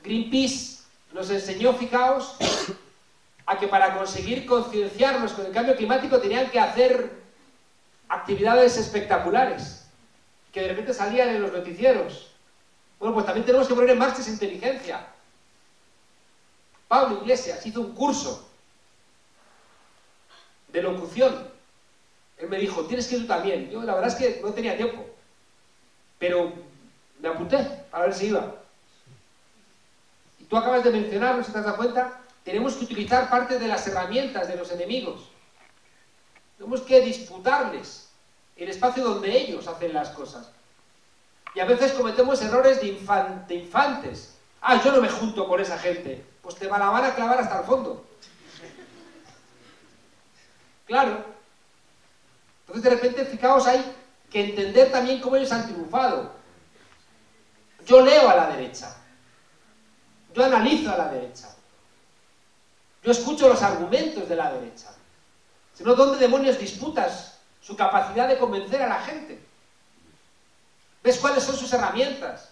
Greenpeace nos enseñó, fijaos, a que para conseguir concienciarnos con el cambio climático tenían que hacer actividades espectaculares, que de repente salían en los noticieros. Bueno, pues también tenemos que poner en marcha esa inteligencia. Pablo Iglesias hizo un curso de locución. Él me dijo, tienes que ir tú también. Yo la verdad es que no tenía tiempo, pero me apunté para ver si iba. Y tú acabas de mencionar, no sé si te has dado cuenta, tenemos que utilizar parte de las herramientas de los enemigos. Tenemos que disputarles el espacio donde ellos hacen las cosas. Y a veces cometemos errores de infantes. Ah, yo no me junto con esa gente. Pues te la van a clavar hasta el fondo. Claro. Entonces de repente, fijaos, hay que entender también cómo ellos han triunfado. Yo leo a la derecha. Yo analizo a la derecha. Yo escucho los argumentos de la derecha. Si no, ¿dónde demonios disputas su capacidad de convencer a la gente? ¿Ves cuáles son sus herramientas?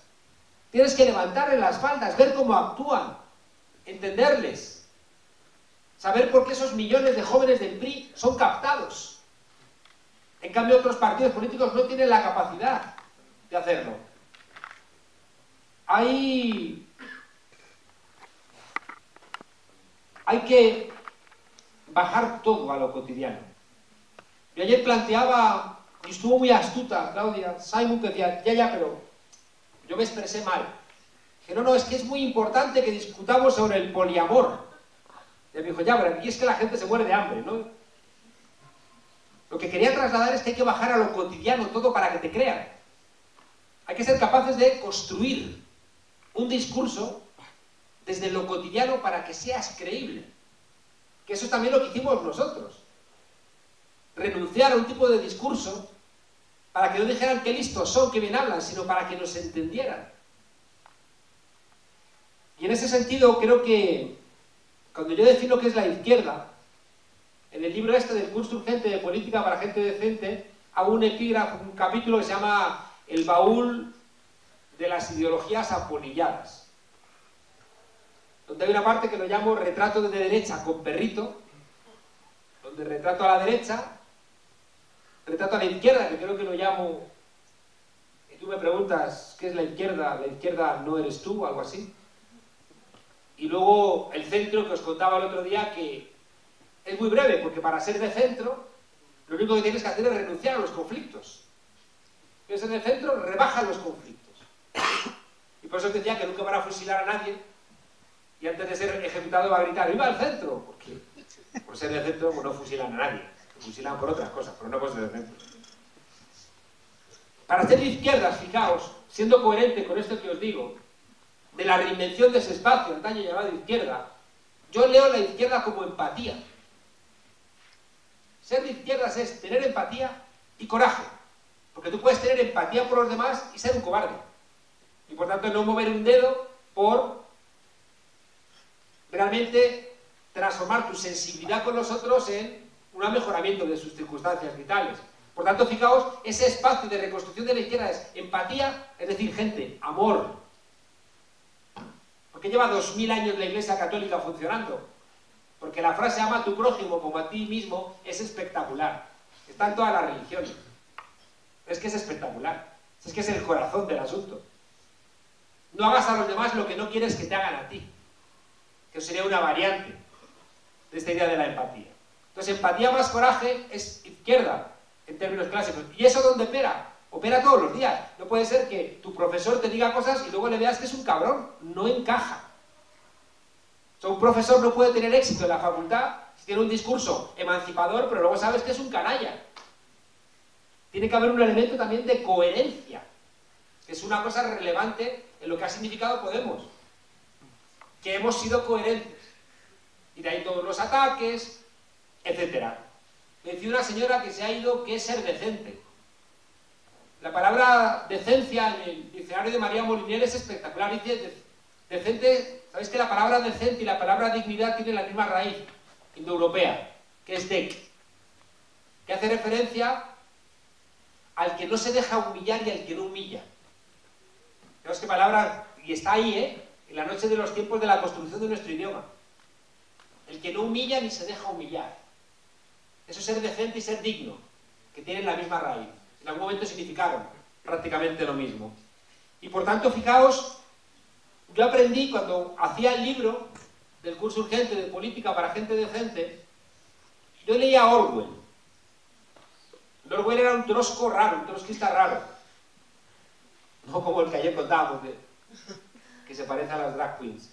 Tienes que levantarle las faldas, ver cómo actúan, entenderles, saber por qué esos millones de jóvenes del PRI son captados. En cambio, otros partidos políticos no tienen la capacidad de hacerlo. Hay que bajar todo a lo cotidiano. Yo ayer planteaba, y estuvo muy astuta Claudia Simon, que decía, ya, pero yo me expresé mal. Dije, no, es que es muy importante que discutamos sobre el poliamor. Y me dijo, ya, pero aquí es que la gente se muere de hambre, ¿no? Lo que quería trasladar es que hay que bajar a lo cotidiano todo para que te crean. Hay que ser capaces de construir un discurso desde lo cotidiano para que seas creíble. Que eso es también lo que hicimos nosotros. Renunciar a un tipo de discurso para que no dijeran qué listos son, qué bien hablan, sino para que nos entendieran. Y en ese sentido creo que cuando yo defino qué es la izquierda, en el libro este del curso urgente de política para gente decente, hago un epígrafo, un capítulo que se llama El baúl de las ideologías apolilladas, donde hay una parte que lo llamo retrato de derecha con perrito, donde retrato a la derecha, retrato a la izquierda, que creo que lo llamo, y tú me preguntas ¿qué es la izquierda no eres tú, algo así, y luego el centro, que os contaba el otro día, que es muy breve, porque para ser de centro, lo único que tienes que hacer es renunciar a los conflictos. ¿Quieres ser de centro? Rebaja los conflictos. Y por eso os decía que nunca van a fusilar a nadie, y antes de ser ejecutado va a gritar ¡viva el centro! Porque por ser de centro pues no fusilan a nadie, fusilan por otras cosas, pero no por ser de centro. Para ser de izquierdas, fijaos, siendo coherente con esto que os digo, de la reinvención de ese espacio, antaño llamado izquierda, yo leo la izquierda como empatía. Ser de izquierdas es tener empatía y coraje, porque tú puedes tener empatía por los demás y ser un cobarde, y por tanto no mover un dedo por realmente transformar tu sensibilidad con los otros en un mejoramiento de sus circunstancias vitales. Por tanto, fijaos, ese espacio de reconstrucción de la izquierda es empatía, es decir, gente, amor. ¿Por qué lleva 2000 años la Iglesia Católica funcionando? Porque la frase ama a tu prójimo como a ti mismo es espectacular. Está en todas las religiones. Es que es espectacular. Es que es el corazón del asunto. No hagas a los demás lo que no quieres que te hagan a ti. Que sería una variante de esta idea de la empatía. Entonces, empatía más coraje es izquierda, en términos clásicos. ¿Y eso dónde opera? Opera todos los días. No puede ser que tu profesor te diga cosas y luego le veas que es un cabrón. No encaja. O sea, un profesor no puede tener éxito en la facultad si tiene un discurso emancipador, pero luego sabes que es un canalla. Tiene que haber un elemento también de coherencia, que es una cosa relevante en lo que ha significado Podemos. Que hemos sido coherentes. Y de ahí todos los ataques, etc. Me decía una señora que se ha ido, que es ser decente. La palabra decencia en el diccionario de María Moliner es espectacular. Dice decente, ¿sabéis que la palabra decente y la palabra dignidad tienen la misma raíz indoeuropea, que es dec, que hace referencia al que no se deja humillar y al que no humilla. Fijaos qué palabra, y está ahí, en la noche de los tiempos de la construcción de nuestro idioma. El que no humilla ni se deja humillar. Eso es ser decente y ser digno, que tienen la misma raíz. En algún momento significaron prácticamente lo mismo. Y por tanto, fijaos, yo aprendí cuando hacía el libro del curso urgente de política para gente decente, yo leía a Orwell. Orwell era un trosco raro, un trotskista raro. No como el que ayer contábamos, que se parece a las drag queens.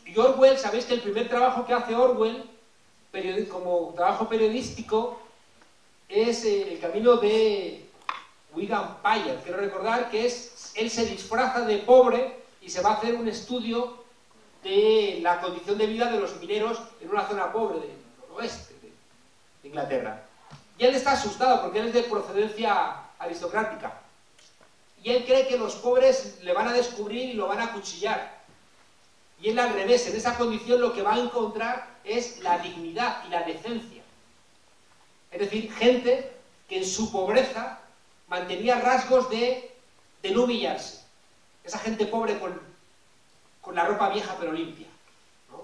Y Orwell, sabéis que el primer trabajo que hace Orwell, como trabajo periodístico, es El camino de Wigan Pier. Quiero recordar que él se disfraza de pobre y se va a hacer un estudio de la condición de vida de los mineros en una zona pobre del noroeste de Inglaterra. Y él está asustado porque él es de procedencia aristocrática. Y él cree que los pobres le van a descubrir y lo van a acuchillar. Y él al revés, en esa condición lo que va a encontrar es la dignidad y la decencia. Es decir, gente que en su pobreza mantenía rasgos de no humillarse. Esa gente pobre con la ropa vieja pero limpia, ¿no?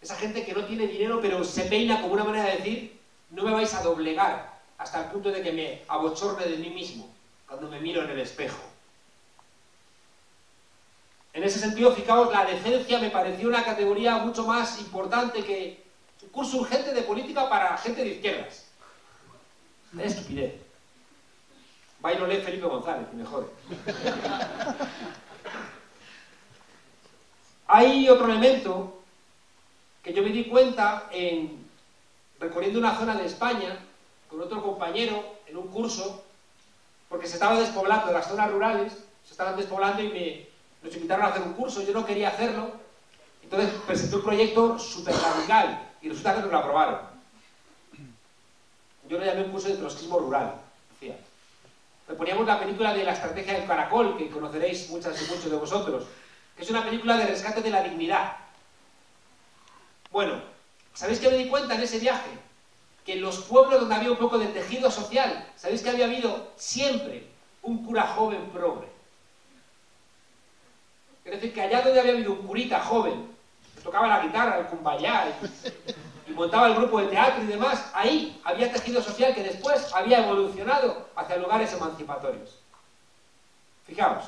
Esa gente que no tiene dinero pero se peina como una manera de decir, no me vais a doblegar hasta el punto de que me abochorne de mí mismo cuando me miro en el espejo. En ese sentido, fijaos, la decencia me pareció una categoría mucho más importante que un curso urgente de política para gente de izquierdas. Es estupidez. Bailo lee Felipe González, y me jode. Hay otro elemento que yo me di cuenta recorriendo una zona de España con otro compañero en un curso, porque se estaba despoblando las zonas rurales, se estaban despoblando y nos invitaron a hacer un curso. Yo no quería hacerlo, entonces presenté un proyecto súper radical y resulta que nos lo aprobaron. Yo lo llamé un curso de trotskismo rural, decía. Poníamos la película de La estrategia del caracol, que conoceréis muchas y muchos de vosotros, que es una película de rescate de la dignidad. Bueno, ¿sabéis qué me di cuenta en ese viaje? Que en los pueblos donde había un poco de tejido social, ¿sabéis que había habido siempre un cura joven progre? Es decir, que allá donde había habido un curita joven, que tocaba la guitarra, el cumbayá, y montaba el grupo de teatro y demás, ahí había tejido social que después había evolucionado hacia lugares emancipatorios. Fijaos,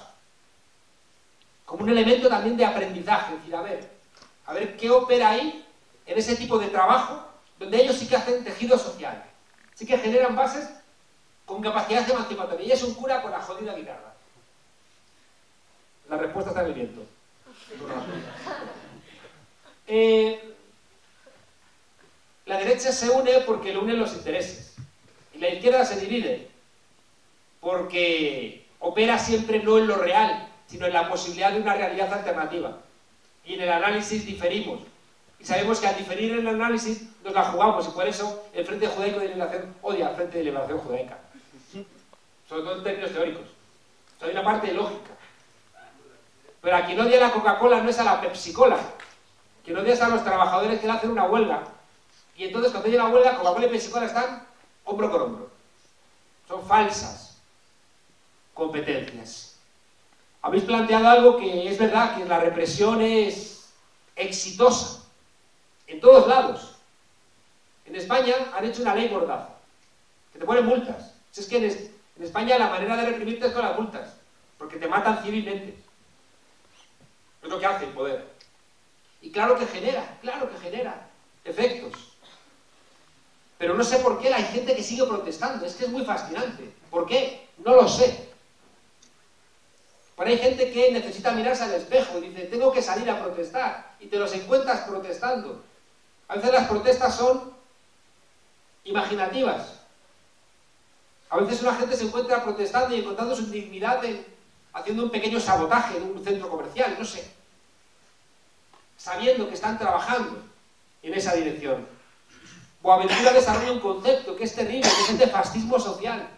como un elemento también de aprendizaje, es decir, a ver qué opera ahí en ese tipo de trabajo, donde ellos sí que hacen tejido social, sí que generan bases con capacidad emancipatoria. Y es un cura con la jodida guitarra. La respuesta está en el viento. La derecha se une porque le unen los intereses. Y la izquierda se divide porque opera siempre no en lo real, sino en la posibilidad de una realidad alternativa. Y en el análisis diferimos. Y sabemos que al diferir en el análisis nos la jugamos, y por eso el Frente Judaico de Liberación odia al Frente de Liberación Judaica. Sobre todo en términos teóricos. Hay una parte lógica. Pero a quien odia la Coca-Cola no es a la Pepsi-Cola. Quien odia es a los trabajadores que le hacen una huelga. Y entonces cuando hay una huelga, Coca-Cola y Pepsi-Cola están hombro con hombro. Son falsas competencias. Habéis planteado algo que es verdad, que la represión es exitosa. En todos lados. En España han hecho una ley mordaza, que te ponen multas. Si es que en España la manera de reprimirte es con las multas, porque te matan civilmente. Es lo que hace el poder. Y claro que genera efectos. Pero no sé por qué hay gente que sigue protestando. Es que es muy fascinante. ¿Por qué? No lo sé. Pero hay gente que necesita mirarse al espejo y dice, tengo que salir a protestar. Y te los encuentras protestando. A veces las protestas son imaginativas. A veces una gente se encuentra protestando y encontrando su dignidad haciendo un pequeño sabotaje en un centro comercial, no sé. Sabiendo que están trabajando en esa dirección. Boaventura desarrolla un concepto que es terrible, que es el de fascismo social,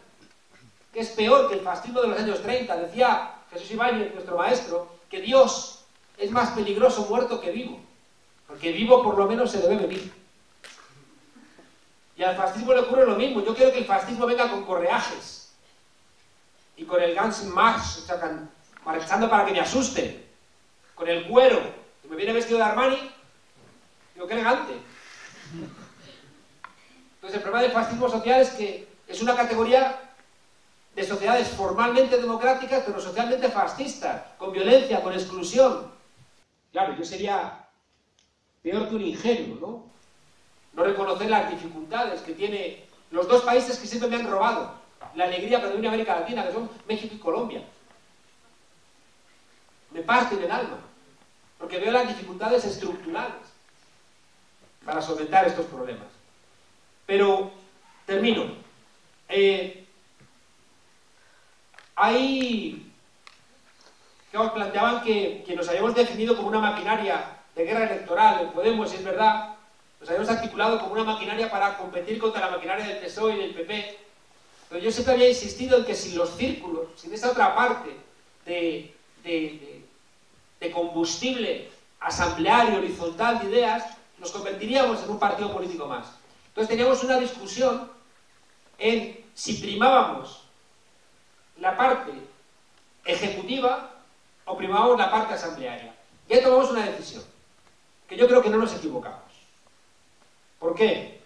que es peor que el fascismo de los años 30. Decía Jesús Ibáñez, nuestro maestro, que Dios es más peligroso muerto que vivo, porque vivo por lo menos se debe venir. Y al fascismo le ocurre lo mismo. Yo quiero que el fascismo venga con correajes y con el Ganz Marx marchando para que me asusten, con el cuero, que me viene vestido de Armani, digo, qué elegante. Entonces el problema del fascismo social es que es una categoría de sociedades formalmente democráticas, pero socialmente fascistas, con violencia, con exclusión. Claro, yo sería peor que un ingenuo, ¿no? No reconocer las dificultades que tiene los dos países que siempre me han robado la alegría que doy en América Latina, que son México y Colombia. Me parten el alma, porque veo las dificultades estructurales para solventar estos problemas. Pero, termino. Planteaban que nos habíamos definido como una maquinaria de guerra electoral en Podemos, y es verdad, nos habíamos articulado como una maquinaria para competir contra la maquinaria del PSOE y del PP, pero yo siempre había insistido en que sin los círculos, sin esa otra parte de combustible asambleario, horizontal de ideas, nos convertiríamos en un partido político más. Entonces teníamos una discusión en si primábamos la parte ejecutiva o primábamos la parte asamblearia. Y ahí tomamos una decisión, que yo creo que no nos equivocamos. ¿Por qué?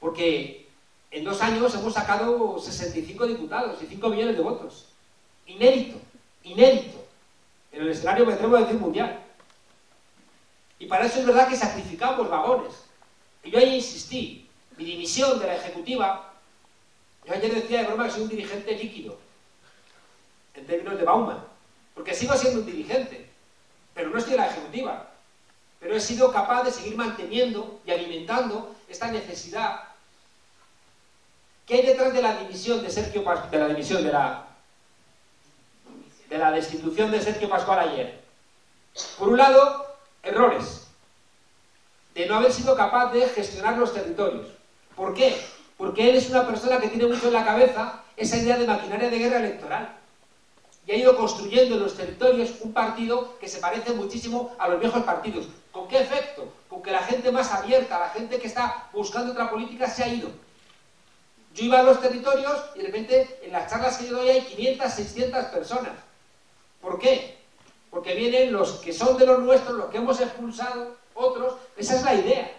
Porque en 2 años hemos sacado 65 diputados y 5 millones de votos. Inédito, inédito. En el escenario, me atrevo a decir, mundial. Y para eso es verdad que sacrificamos vagones. Y yo ahí insistí, mi dimisión de la ejecutiva, yo ayer decía de broma que soy un dirigente líquido, en términos de Bauman, porque sigo siendo un dirigente, pero no estoy en la ejecutiva. Pero he sido capaz de seguir manteniendo y alimentando esta necesidad que hay detrás de la dimisión de Sergio Pascual, de la destitución de Sergio Pascual ayer. Por un lado, errores de no haber sido capaz de gestionar los territorios. ¿Por qué? Porque él es una persona que tiene mucho en la cabeza esa idea de maquinaria de guerra electoral y ha ido construyendo en los territorios un partido que se parece muchísimo a los viejos partidos. ¿Con qué efecto? Con que la gente más abierta, la gente que está buscando otra política, se ha ido. Yo iba a los territorios y de repente en las charlas que yo doy hay 500, 600 personas. ¿Por qué? Porque vienen los que son de los nuestros, los que hemos expulsado, otros. Esa es la idea.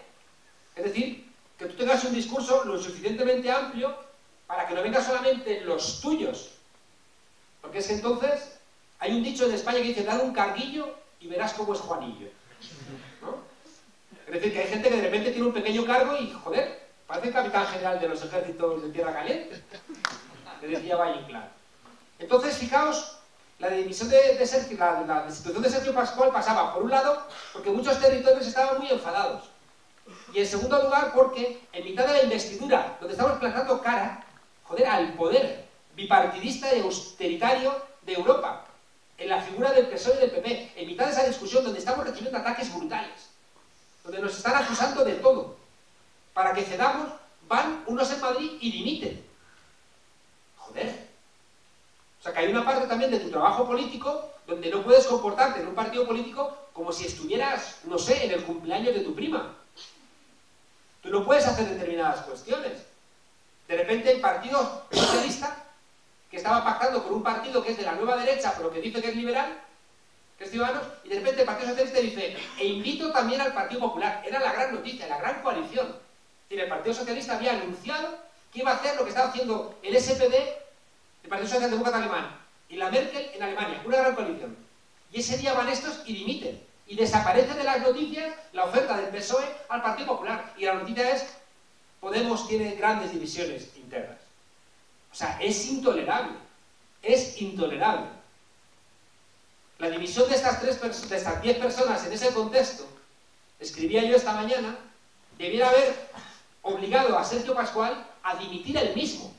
Es decir, que tú tengas un discurso lo suficientemente amplio para que no vengan solamente los tuyos. Porque es que entonces hay un dicho en España que dice, dale un carguillo y verás cómo es Juanillo, ¿no? Es decir, que hay gente que de repente tiene un pequeño cargo y, joder, parece el capitán general de los ejércitos de Tierra Caliente, que decía Valle Inclán. Entonces, fijaos, la destitución de Sergio Pascual pasaba, por un lado, porque muchos territorios estaban muy enfadados. Y en segundo lugar, porque en mitad de la investidura, donde estamos plantando cara, joder, al poder bipartidista y austeritario de Europa, en la figura del PSOE y del PP, en mitad de esa discusión donde estamos recibiendo ataques brutales, donde nos están acusando de todo, para que cedamos, van unos en Madrid y dimiten. Joder. O sea, que hay una parte también de tu trabajo político donde no puedes comportarte en un partido político como si estuvieras, no sé, en el cumpleaños de tu prima. Tú no puedes hacer determinadas cuestiones. De repente el Partido Socialista, que estaba pactando con un partido que es de la nueva derecha, pero que dice que es liberal, que es Ciudadanos, y de repente el Partido Socialista dice, e invito también al Partido Popular. Era la gran noticia, la gran coalición. Es decir, el Partido Socialista había anunciado que iba a hacer lo que estaba haciendo el SPD, el Partido Socialdemócrata Alemán, y la Merkel en Alemania, una gran coalición. Y ese día van estos y dimiten. Y desaparece de las noticias la oferta del PSOE al Partido Popular. Y la noticia es, Podemos tiene grandes divisiones internas. O sea, es intolerable. Es intolerable. La división de estas 10 personas en ese contexto, escribía yo esta mañana, debiera haber obligado a Sergio Pascual a dimitir él mismo.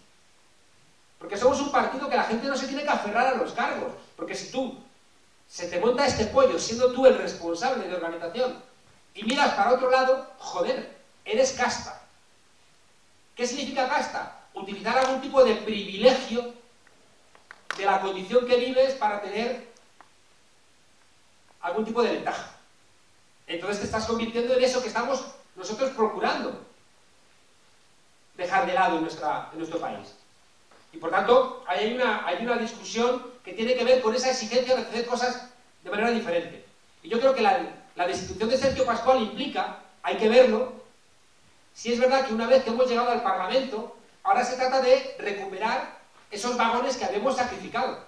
Porque somos un partido que la gente no se tiene que aferrar a los cargos. Porque si tú se te monta este pollo siendo tú el responsable de organización y miras para otro lado, joder, eres casta. ¿Qué significa casta? Utilizar algún tipo de privilegio de la condición que vives para tener algún tipo de ventaja. Entonces te estás convirtiendo en eso que estamos nosotros procurando dejar de lado en nuestro país. Y por tanto, hay una discusión que tiene que ver con esa exigencia de hacer cosas de manera diferente. Y yo creo que la destitución de Sergio Pascual implica, hay que verlo, si es verdad que una vez que hemos llegado al Parlamento, ahora se trata de recuperar esos vagones que habíamos sacrificado.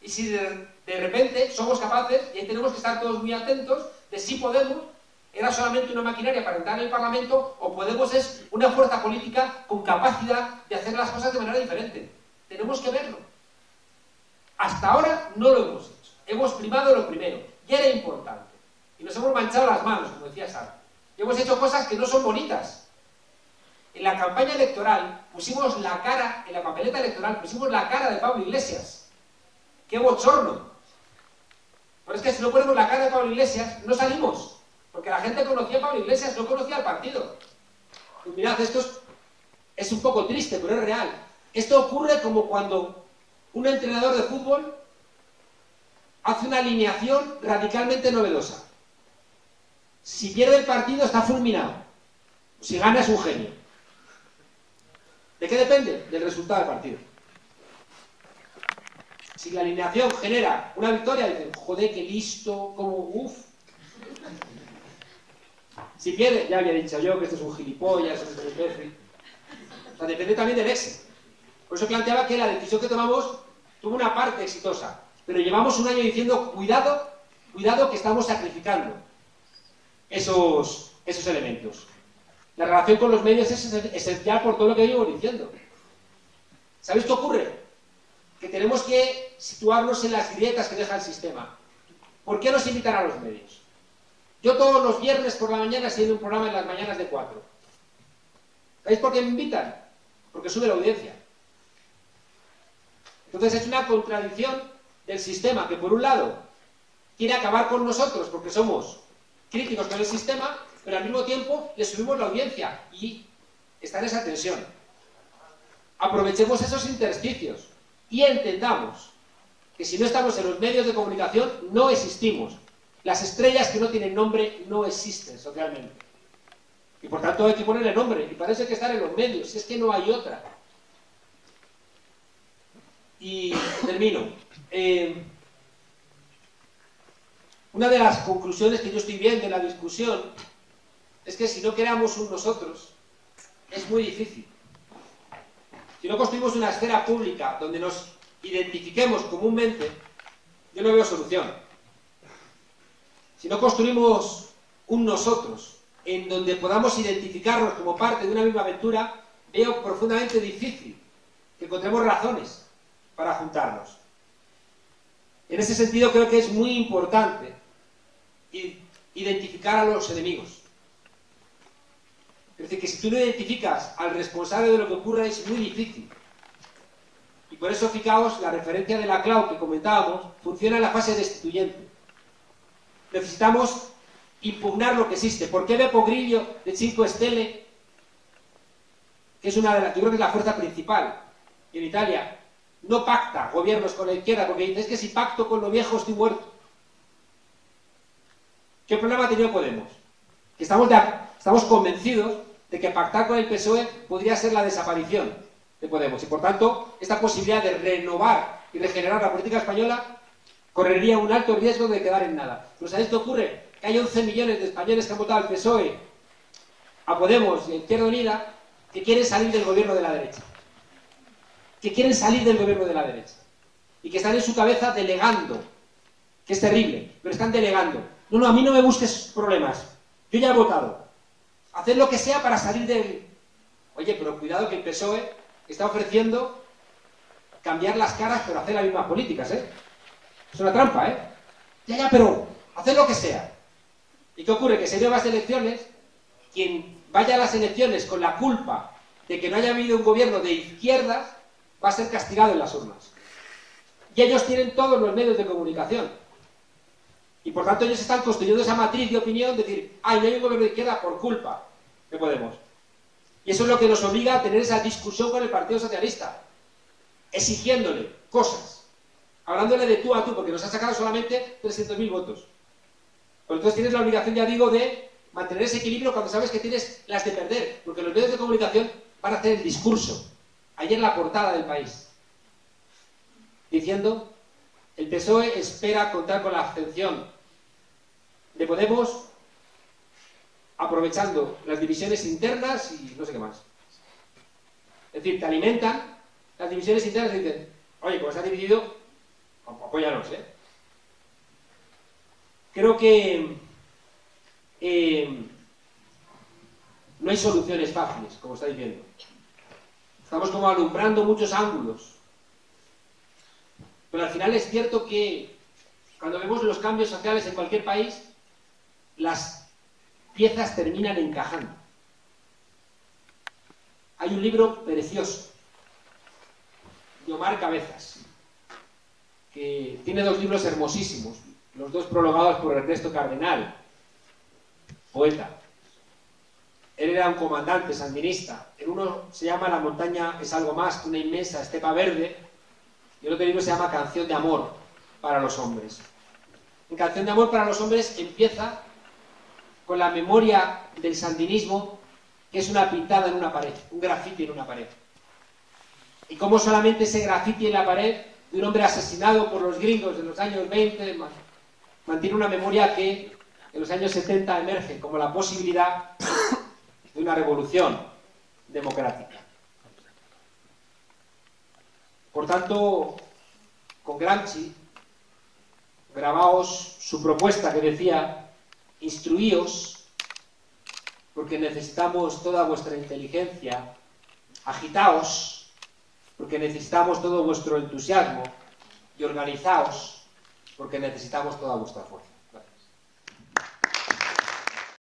Y si de repente somos capaces, y ahí tenemos que estar todos muy atentos, de si Podemos era solamente una maquinaria para entrar en el Parlamento o Podemos es una fuerza política con capacidad de hacer las cosas de manera diferente. Tenemos que verlo. Hasta ahora no lo hemos hecho. Hemos primado lo primero, y era importante. Y nos hemos manchado las manos, como decía Sara. Y hemos hecho cosas que no son bonitas. En la campaña electoral pusimos la cara, en la papeleta electoral pusimos la cara de Pablo Iglesias. ¡Qué bochorno! Pero es que si no ponemos la cara de Pablo Iglesias, no salimos. Porque la gente conocía a Pablo Iglesias, no conocía al partido. Pues mirad, esto es un poco triste, pero es real. Esto ocurre como cuando un entrenador de fútbol hace una alineación radicalmente novedosa. Si pierde el partido, está fulminado. Si gana, es un genio. ¿De qué depende? Del resultado del partido. Si la alineación genera una victoria, dicen, joder, qué listo, como uff. Si pierde, ya había dicho yo que esto es un gilipollas, esto es un imbécil. O sea, depende también del éxito. Por eso planteaba que la decisión que tomamos tuvo una parte exitosa. Pero llevamos un año diciendo, cuidado, cuidado que estamos sacrificando esos elementos. La relación con los medios es esencial por todo lo que llevo diciendo. ¿Sabéis qué ocurre? Que tenemos que situarnos en las grietas que deja el sistema. ¿Por qué nos invitan a los medios? Yo todos los viernes por la mañana estoy en un programa en las mañanas de 4. ¿Sabéis por qué me invitan? Porque sube la audiencia. Entonces es una contradicción del sistema que por un lado quiere acabar con nosotros porque somos críticos con el sistema, pero al mismo tiempo le subimos la audiencia y está en esa tensión. Aprovechemos esos intersticios y entendamos que si no estamos en los medios de comunicación no existimos. Las estrellas que no tienen nombre no existen socialmente. Y por tanto hay que ponerle nombre y para eso hay que estar en los medios, si es que no hay otra. Y termino. Una de las conclusiones que yo estoy viendo en la discusión es que si no creamos un nosotros, es muy difícil. Si no construimos una esfera pública donde nos identifiquemos comúnmente, yo no veo solución. Si no construimos un nosotros en donde podamos identificarnos como parte de una misma aventura, veo profundamente difícil que encontremos razones para juntarnos. En ese sentido creo que es muy importante identificar a los enemigos. Es decir, que si tú no identificas al responsable de lo que ocurre es muy difícil. Y por eso, fijaos, la referencia de la cloud que comentábamos funciona en la fase destituyente. Necesitamos impugnar lo que existe. ¿Por qué Beppe Grillo de 5 Stelle, que es una de las, yo creo que es la fuerza principal en Italia, no pacta gobiernos con la izquierda? Porque dice, es que si pacto con lo viejo estoy muerto. ¿Qué problema ha tenido Podemos? Que estamos convencidos de que pactar con el PSOE podría ser la desaparición de Podemos. Y por tanto, esta posibilidad de renovar y regenerar la política española correría un alto riesgo de quedar en nada. ¿Pero sabéis qué ocurre? Que hay 11 millones de españoles que han votado al PSOE, a Podemos y a Izquierda Unida, que quieren salir del gobierno de la derecha. Que quieren salir del gobierno de la derecha. Y que están en su cabeza delegando, que es terrible, pero están delegando. No, a mí no me busques problemas. Yo ya he votado. Haced lo que sea para salir del... Oye, pero cuidado que el PSOE está ofreciendo cambiar las caras, pero hacer las mismas políticas, ¿eh? Es una trampa, ¿eh? Ya, pero haced lo que sea. ¿Y qué ocurre? Que si hay nuevas elecciones, quien vaya a las elecciones con la culpa de que no haya habido un gobierno de izquierdas, va a ser castigado en las urnas. Y ellos tienen todos los medios de comunicación. Y por tanto ellos están construyendo esa matriz de opinión, de decir, ay, no hay un gobierno de izquierda por culpa de Podemos. Y eso es lo que nos obliga a tener esa discusión con el Partido Socialista, exigiéndole cosas, hablándole de tú a tú, porque nos ha sacado solamente 300.000 votos. Pero entonces tienes la obligación, ya digo, de mantener ese equilibrio cuando sabes que tienes las de perder, porque los medios de comunicación van a hacer el discurso. Ayer la portada del País, diciendo: el PSOE espera contar con la abstención de Podemos, aprovechando las divisiones internas y no sé qué más. Es decir, te alimentan las divisiones internas y dicen: oye, como se ha dividido, apóyanos, ¿eh? Creo que no hay soluciones fáciles, como está diciendo. Estamos como alumbrando muchos ángulos. Pero al final es cierto que cuando vemos los cambios sociales en cualquier país, las piezas terminan encajando. Hay un libro precioso de Omar Cabezas, que tiene 2 libros hermosísimos, los 2 prologados por Ernesto Cardenal, poeta. Él era un comandante sandinista. En uno se llama La montaña es algo más que una inmensa estepa verde, y el otro libro se llama Canción de amor para los hombres. En Canción de amor para los hombres empieza con la memoria del sandinismo, que es una pintada en una pared, un grafiti en una pared. Y cómo solamente ese grafiti en la pared de un hombre asesinado por los gringos en los años 20 mantiene una memoria que en los años 70 emerge como la posibilidad de una revolución democrática. Por tanto, con Gramsci grabaos su propuesta que decía: instruíos, porque necesitamos toda vuestra inteligencia; agitaos, porque necesitamos todo vuestro entusiasmo; y organizaos, porque necesitamos toda vuestra fuerza.